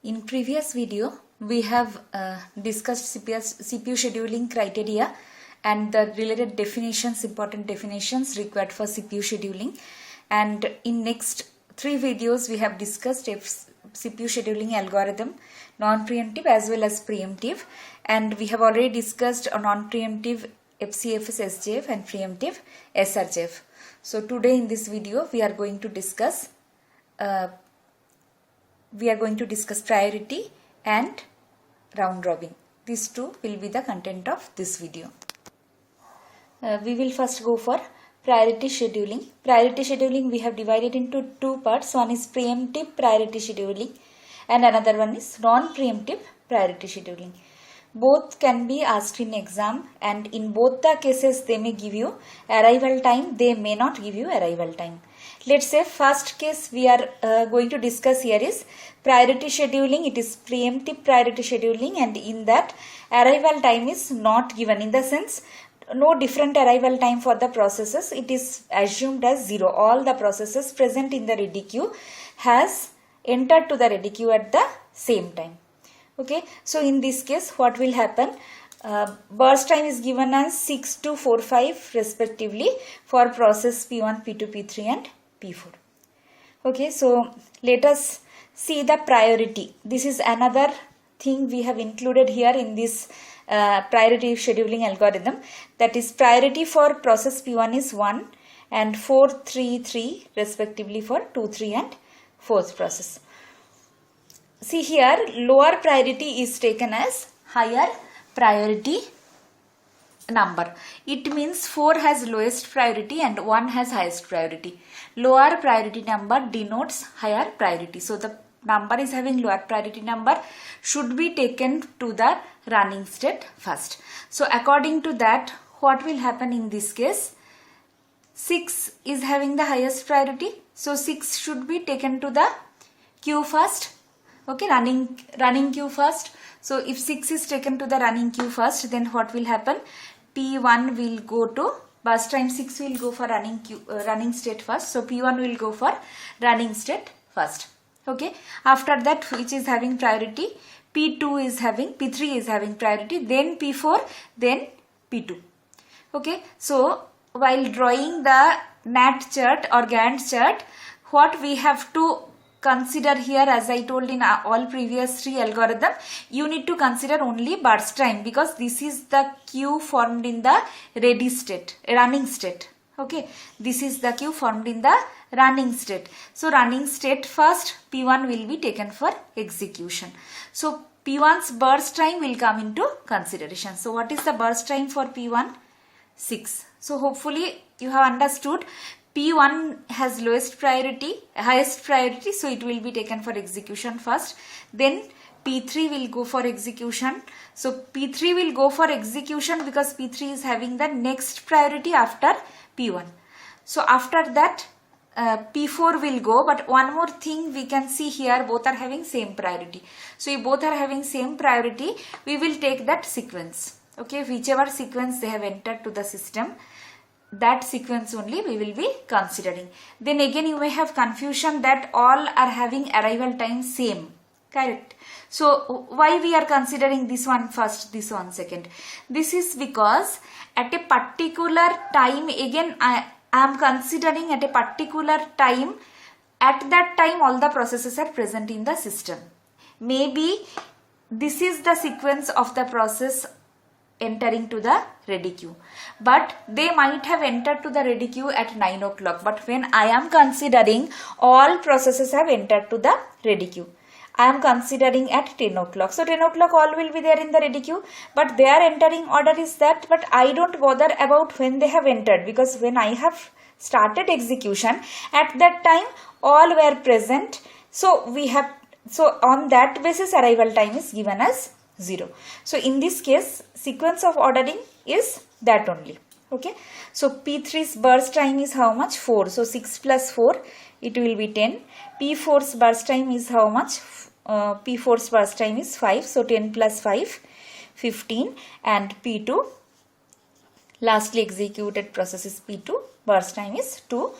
In previous video, we have discussed CPU scheduling criteria and the related definitions, important definitions required for CPU scheduling. And in next 3 videos, we have discussed CPU scheduling algorithm, non-preemptive as well as preemptive. And we have already discussed a non-preemptive FCFS SJF and preemptive SRJF. So today in this video, we are going to discuss priority and round robin. These two will be the content of this video. We will first go for priority scheduling. Priority scheduling we have divided into two parts. One is preemptive priority scheduling and another one is non-preemptive priority scheduling. Both can be asked in exam, and in both the cases they may give you arrival time, they may not give you arrival time. Let's say first case we are going to discuss here is priority scheduling. It is preemptive priority scheduling, and in that arrival time is not given, in the sense no different arrival time for the processes. It is assumed as 0. All the processes present in the ready queue has entered to the ready queue at the same time. Okay, so in this case what will happen? Burst time is given as 6 to 4-5 respectively for process P1, P2, P3 and P4. Okay, so let us see the priority. This is another thing we have included here in this priority scheduling algorithm. That is, priority for process P1 is 1 and 4, 3, 3 respectively for 2, 3 and 4th process. See here, lower priority is taken as higher priority number. It means 4 has lowest priority and 1 has highest priority. Lower priority number denotes higher priority. So the number is having lower priority number should be taken to the running state first. So according to that, what will happen in this case? 6 is having the highest priority. So 6 should be taken to the queue first. Okay, running queue first. So if 6 is taken to the running queue first, then what will happen? P1 will go to burst time 6 will go for running state first. So P1 will go for running state first. Okay, after that, which is having priority, P3 is having priority, then P4, then P2. Okay, so while drawing the NAT chart or Gantt chart, what we have to consider here, as I told in all previous 3 algorithm, you need to consider only burst time, because this is the queue formed in the ready state, running state. Okay, this is the queue formed in the running state. So running state first, P1 will be taken for execution. So P1's burst time will come into consideration. So what is the burst time for P1? 6. So hopefully you have understood. P1 has highest priority, so it will be taken for execution first. Then P3 will go for execution. So P3 will go for execution because P3 is having the next priority after P1. So after that P4 will go, but one more thing we can see here, both are having same priority. So if both are having same priority, we will take that sequence. Okay, whichever sequence they have entered to the system, that sequence only we will be considering. Then again you may have confusion that all are having arrival time same. Correct. So why we are considering this one first, this one second? This is because at a particular time, again I am considering at a particular time, at that time all the processes are present in the system. Maybe this is the sequence of the process entering to the ready queue, but they might have entered to the ready queue at 9 o'clock. But when I am considering all processes have entered to the ready queue, I am considering at 10 o'clock. So 10 o'clock all will be there in the ready queue, but their entering order is that, but I don't bother about when they have entered, because when I have started execution, at that time all were present. So on that basis arrival time is given as 0. So in this case, sequence of ordering is that only. Okay, so P3's burst time is how much? 4. So 6 plus 4, it will be 10. P4's burst time is how much? P4's burst time is 5. So 10 plus 5, 15. And P2, lastly executed process is P2, burst time is 2.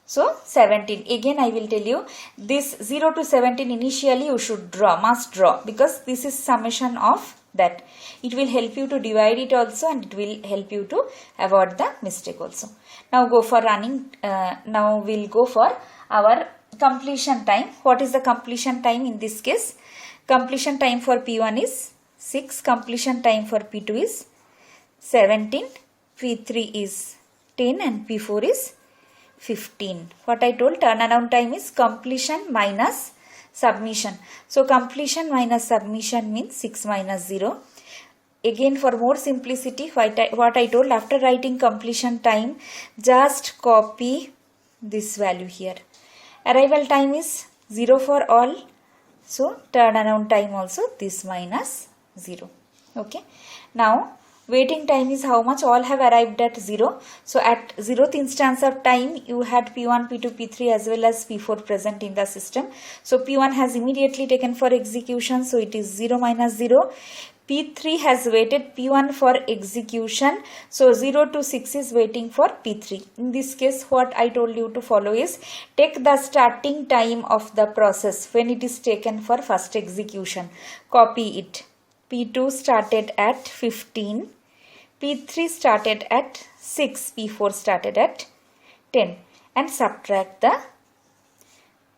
So 17. Again I will tell you, this 0 to 17 initially you should draw, must draw, because this is summation of that. It will help you to divide it also, and it will help you to avoid the mistake also. Now go for running. Now we'll go for our completion time. What is the completion time in this case? Completion time for P1 is 6. Completion time for P2 is 17. P3 is 10 and P4 is 15. What I told, turnaround time is completion minus submission. So completion minus submission means 6 minus 0. Again, for more simplicity, what I told, after writing completion time, just copy this value here. Arrival time is 0 for all. So turnaround time also this minus 0. Okay. Now waiting time is how much? All have arrived at 0. So at 0th instance of time, you had P1, P2, P3 as well as P4 present in the system. So P1 has immediately taken for execution. So it is 0 minus 0. P3 has waited P1 for execution. So 0 to 6 is waiting for P3. In this case, what I told you to follow is, take the starting time of the process when it is taken for first execution. Copy it. P2 started at 15. P3 started at 6, P4 started at 10, and subtract the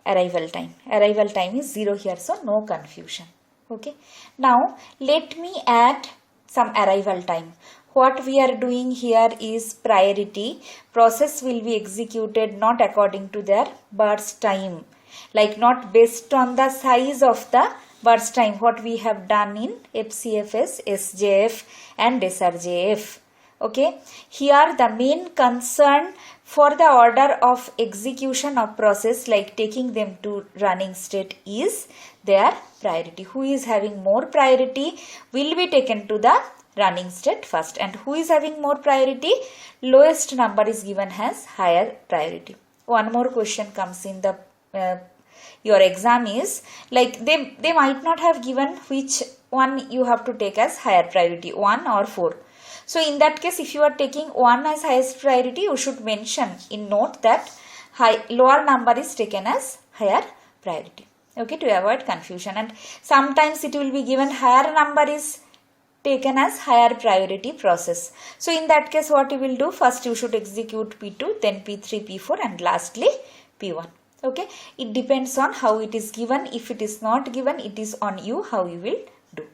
arrival time. Arrival time is 0 here, so no confusion. Okay. Now let me add some arrival time. What we are doing here is priority. Process will be executed not according to their burst time, like not based on the size of the burst time, what we have done in FCFS, SJF and SRJF. Okay, here the main concern for the order of execution of process, like taking them to running state, is their priority. Who is having more priority will be taken to the running state first, and who is having more priority, lowest number is given as higher priority. One more question comes in the your exam is, like they might not have given which one you have to take as higher priority, 1 or 4. So in that case, if you are taking 1 as highest priority, you should mention in note that lower number is taken as higher priority. Okay, to avoid confusion. And sometimes it will be given higher number is taken as higher priority process. So in that case, what you will do, first you should execute P2, then P3, P4 and lastly P1. Okay, it depends on how it is given. If it is not given, it is on you how you will do.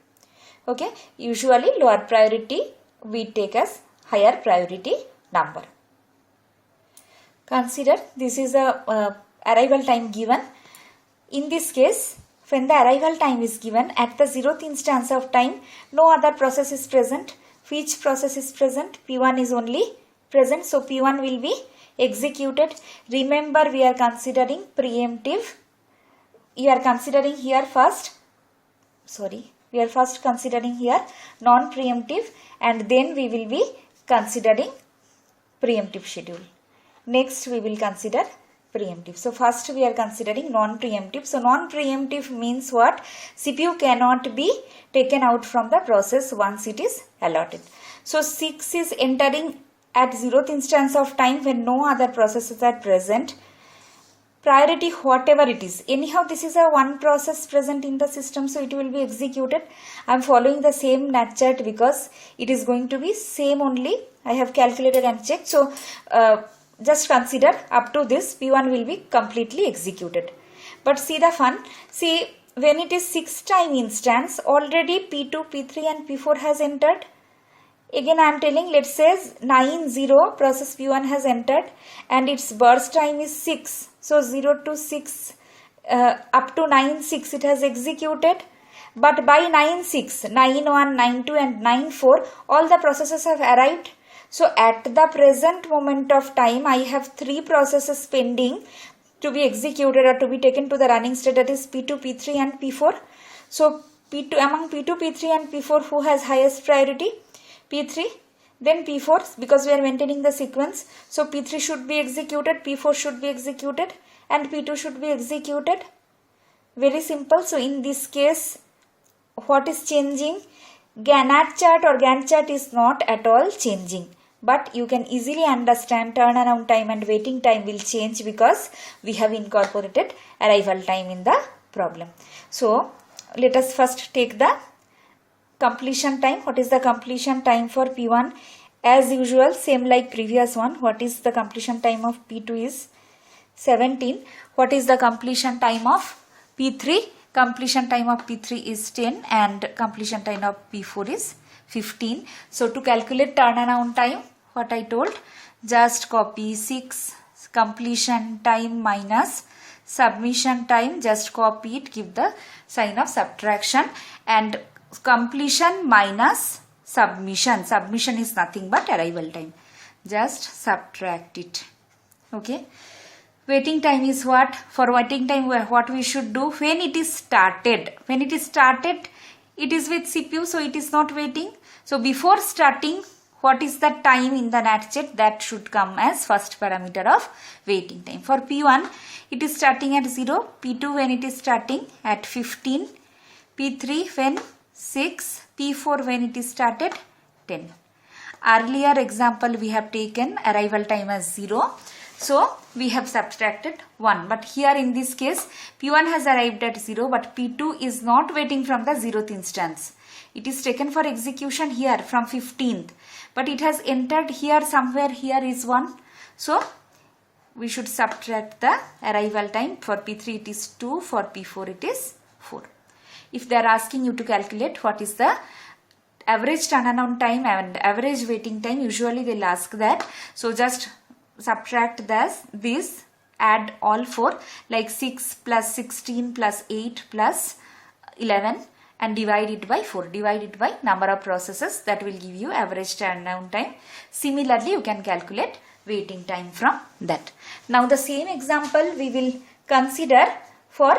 Okay, usually lower priority we take as higher priority number. Consider this is a arrival time given. In this case, when the arrival time is given at the 0th instance of time, no other process is present. Which process is present? P1 is only present. So P1 will be executed. Remember, we are considering preemptive. We are considering here first, we are first considering here non-preemptive, and then we will be considering preemptive schedule. Next we will consider preemptive. So first we are considering non-preemptive. So non-preemptive means what? CPU cannot be taken out from the process once it is allotted. So 6 is entering at 0th instance of time when no other processes are present. Priority whatever it is. Anyhow, this is a one process present in the system, so it will be executed. I am following the same NAT chart because it is going to be same only. I have calculated and checked. So just consider up to this P1 will be completely executed. But see the fun. See, when it is 6 time instance, already P2, P3 and P4 has entered. Again I am telling, let's say 9-0 process P1 has entered and its burst time is 6. So 0 to 6 up to 9-6 it has executed. But by 9-6, 9-1, 9-2 and 9-4 all the processes have arrived. So at the present moment of time I have 3 processes pending to be executed or to be taken to the running state, that is P2, P3 and P4. So P2, among P2, P3 and P4 who has highest priority? P3, then P4, because we are maintaining the sequence. So P3 should be executed, P4 should be executed and P2 should be executed. Very simple. So in this case, what is changing? NAT chart or Gantt chart is not at all changing. but you can easily understand turnaround time and waiting time will change because we have incorporated arrival time in the problem. So let us first take the completion time. What is the completion time for P1? As usual, same like previous one. What is the completion time of P2 is 17. What is the completion time of P3? Completion time of P3 is 10 and completion time of P4 is 15. So to calculate turnaround time, what I told, just copy 6 completion time minus submission time, just copy it, give the sign of subtraction, and completion minus submission. Submission is nothing but arrival time. Just subtract it. Okay. Waiting time is what? For waiting time, what we should do? When it is started. When it is started, it is with CPU, so it is not waiting. So before starting, what is the time in the NATCHET? That should come as first parameter of waiting time. For P1, it is starting at 0. P2 when it is starting at 15. P3 when 6. P4 when it is started 10. Earlier example we have taken arrival time as 0. So we have subtracted 1. But here in this case P1 has arrived at 0 but P2 is not waiting from the 0th instance. It is taken for execution here from 15th. But it has entered here somewhere, here is 1. So we should subtract the arrival time. For P3 it is 2, for P4 it is 4. If they are asking you to calculate what is the average turnaround time and average waiting time, usually they will ask that. So just subtract this, add all 4, like 6 plus 16 plus 8 plus 11 and divide it by 4. Divide it by number of processes, that will give you average turnaround time. Similarly, you can calculate waiting time from that. Now the same example we will consider for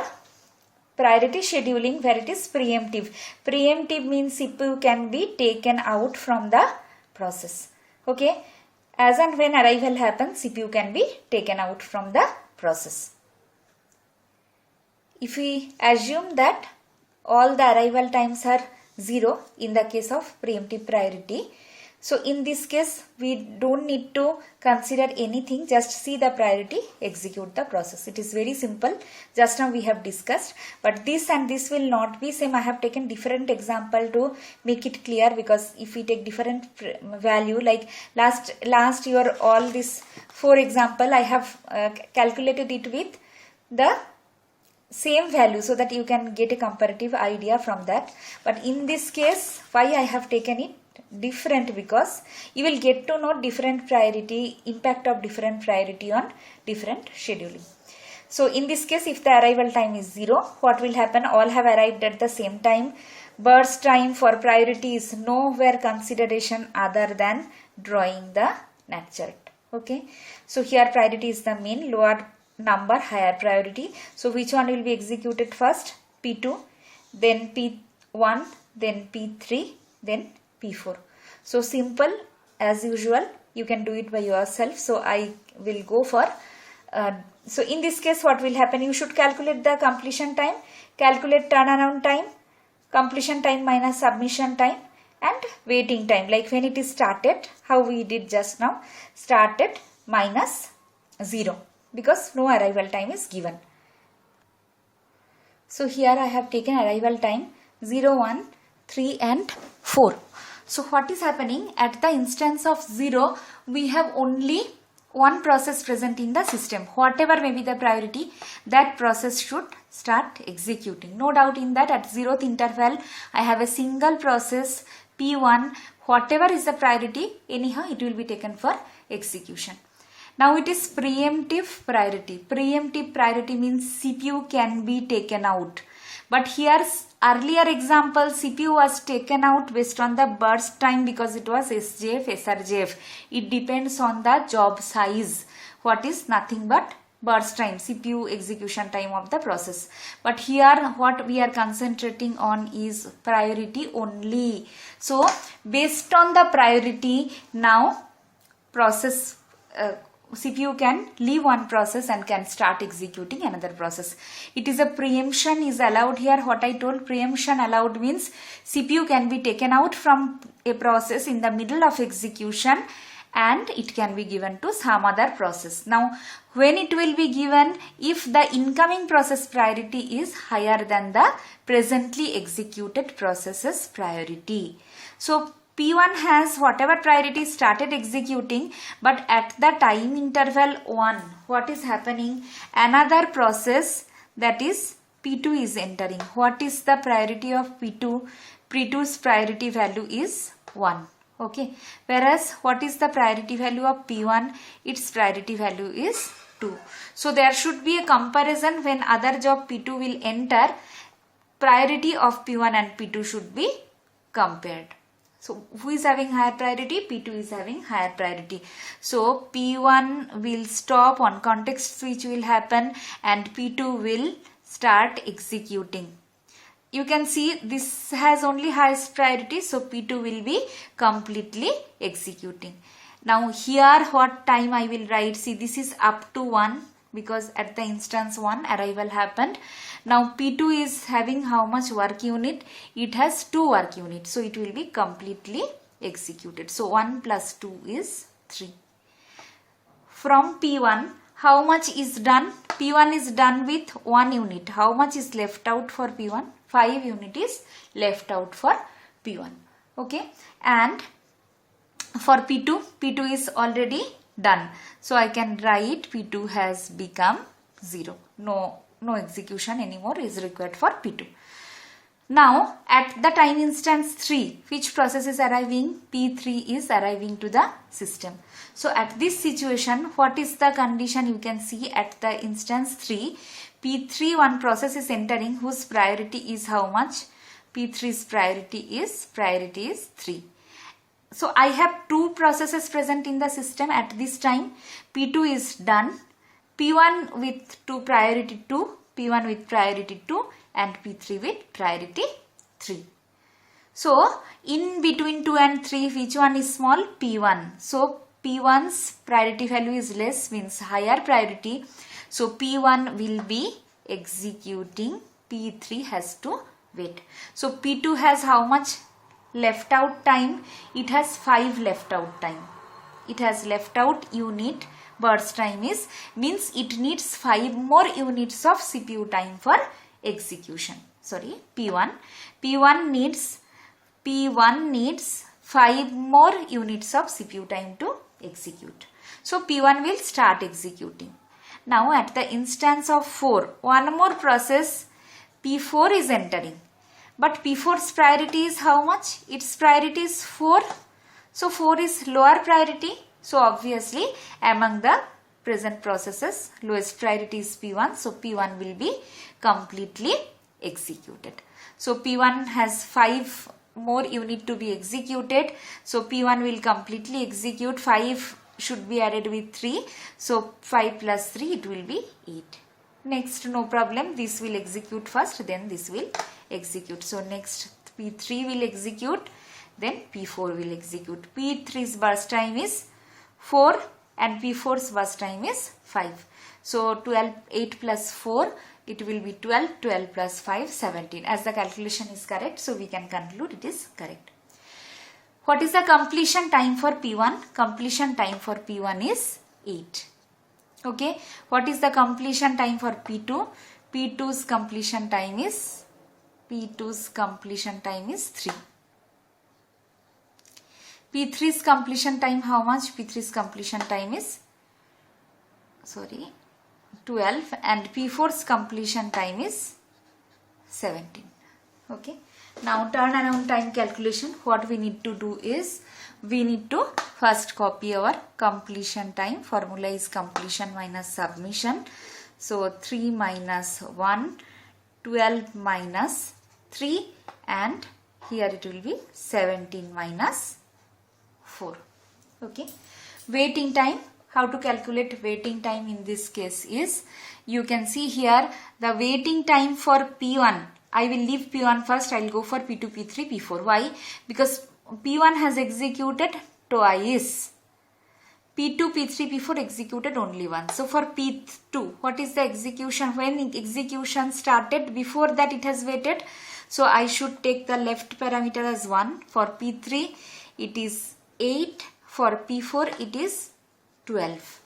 priority scheduling where it is preemptive. Preemptive means CPU can be taken out from the process. Okay. As and when arrival happens, CPU can be taken out from the process. If we assume that all the arrival times are 0 in the case of preemptive priority, so in this case we don't need to consider anything, just see the priority, execute the process. It is very simple, just now we have discussed, but this and this will not be same. I have taken different example to make it clear, because if we take different value, like last year all this 4 example I have calculated it with the same value so that you can get a comparative idea from that. But in this case, why I have taken it different, because you will get to know different priority, impact of different priority on different scheduling. So in this case, if the arrival time is 0, what will happen? All have arrived at the same time. Burst time for priority is nowhere consideration other than drawing the NAT chart. Okay. So here priority is the main, lower number, higher priority. So which one will be executed first? P2, then P1, then P3, then P4. So simple as usual, you can do it by yourself. So I will go for, so in this case what will happen? You should calculate the completion time, calculate turnaround time, completion time minus submission time, and waiting time, like when it is started, how we did just now, started minus 0, because no arrival time is given. So here I have taken arrival time 0, 1, 3 and 4. So what is happening? At the instance of 0, we have only one process present in the system. Whatever may be the priority, that process should start executing. No doubt in that, at 0th interval, I have a single process P1. Whatever is the priority, anyhow it will be taken for execution. Now it is preemptive priority. Preemptive priority means CPU can be taken out. But here earlier example, CPU was taken out based on the burst time because it was SJF, SRJF. It depends on the job size. What is nothing but burst time, CPU execution time of the process. But here what we are concentrating on is priority only. So based on the priority, now process CPU can leave one process and can start executing another process. It is a preemption is allowed here. What I told, preemption allowed means CPU can be taken out from a process in the middle of execution and it can be given to some other process. Now when it will be given, if the incoming process priority is higher than the presently executed process's priority. So P1 has whatever priority started executing, but at the time interval 1, what is happening? Another process, that is P2, is entering. What is the priority of P2? P2's priority value is 1. Okay. Whereas what is the priority value of P1? Its priority value is 2. So there should be a comparison when other job P2 will enter. Priority of P1 and P2 should be compared. So who is having higher priority? P2 is having higher priority. So P1 will stop, on context switch will happen, and P2 will start executing. You can see this has only highest priority, so P2 will be completely executing. Now here what time I will write? See, this is up to 1 because at the instance 1 arrival happened. Now P2 is having how much work unit? It has 2 work units, so it will be completely executed. So 1 plus 2 is 3. From P1, how much is done? P1 is done with 1 unit. How much is left out for P1? 5 unit is left out for P1. Okay, and for P2, P2 is already done. So I can write P2 has become 0. No execution anymore is required for P2. Now at the time instance 3, which process is arriving? P3 is arriving to the system. So at this situation, what is the condition? You can see at the instance 3, P3 one process is entering whose priority is how much? P3's priority is 3. So I have 2 processes present in the system at this time. P2 is done. P1 with priority 2, P1 with priority 2 and P3 with priority 3. So in between 2 and 3, which one is small? P1. So P1's priority value is less, means higher priority. So P1 will be executing, P3 has to wait. So P2 has how much left out time? It has 5 left out time. It has left out unit. Burst time is, means it needs 5 more units of CPU time for execution. Sorry, P1 needs 5 more units of CPU time to execute. So P1 will start executing. Now at the instance of 4, one more process P4 is entering. But P4's priority is how much? Its priority is 4. So 4 is lower priority. So obviously among the present processes, lowest priority is P1. So P1 will be completely executed. So P1 has 5 more unit to be executed. So P1 will completely execute. 5 should be added with 3. So 5 plus 3, it will be 8. Next, no problem. This will execute first, then this will execute. So next P3 will execute, then P4 will execute. P3's burst time is 4 and P4's burst time is 5. So 8 plus 4, it will be 12. 12 plus 5, 17. As the calculation is correct, so we can conclude it is correct. What is the completion time for P1? Completion time for P1 is 8. Okay. What is the completion time for P2? P2's completion time is 3. P3's completion time how much? P3's completion time is 12 and P4's completion time is 17. Okay. Now turnaround time calculation. What we need to do is we need to first copy our completion time. Formula is completion minus submission. So 3 minus 1, 12 minus 3 and here it will be 17 minus 4. Okay. Waiting time. How to calculate waiting time in this case is, you can see here the waiting time for P1. I will leave P1 first. I will go for P2, P3, P4. Why? Because P1 has executed twice. P2, P3, P4 executed only once. So for P2, what is the execution? When execution started, before that it has waited. So I should take the left parameter as 1. For P3, it is 8. For P4 it is 12.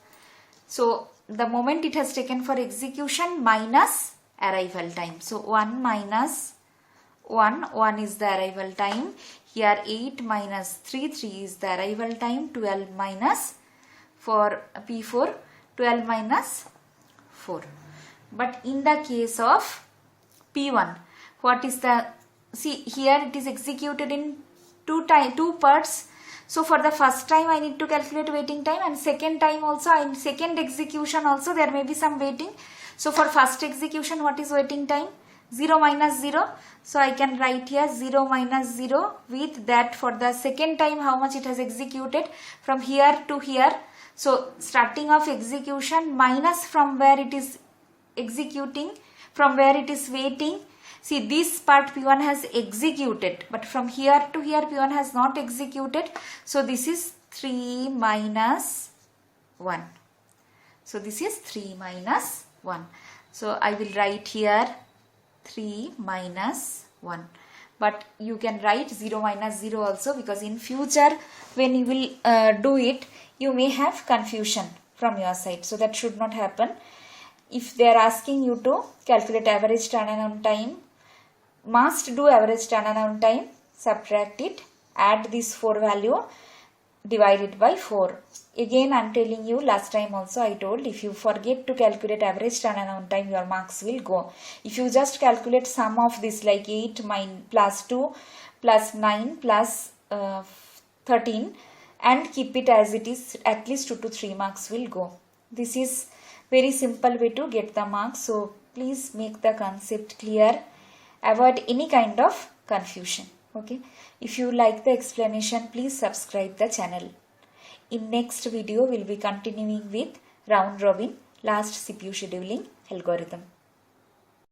So the moment it has taken for execution minus arrival time. So 1 minus 1 is the arrival time. Here 8 minus 3 is the arrival time. 12 minus, for P4 12 minus 4. But in the case of P1, what is the, see here it is executed in two parts. So for the first time I need to calculate waiting time, and second time also, in second execution also there may be some waiting. So for first execution, what is waiting time? 0 minus 0. So I can write here 0 minus 0. With that, for the second time how much it has executed from here to here. So starting of execution minus from where it is executing, from where it is waiting. See, this part P1 has executed, but from here to here P1 has not executed. So this is 3 minus 1. So this is 3 minus 1. So I will write here 3 minus 1. But you can write 0 minus 0 also, because in future when you will do it, you may have confusion from your side. So that should not happen. If they are asking you to calculate average turnaround time, must do average turnaround time, subtract it, add this 4 value, divide it by 4. Again I am telling you, last time also I told, if you forget to calculate average turnaround time, your marks will go. If you just calculate sum of this, like 8 plus 2 plus 9 plus 13, and keep it as it is, at least 2 to 3 marks will go. This is very simple way to get the marks. So please make the concept clear. Avoid any kind of confusion. Okay. If you like the explanation, please subscribe the channel. In next video, we'll be continuing with round robin last CPU scheduling algorithm.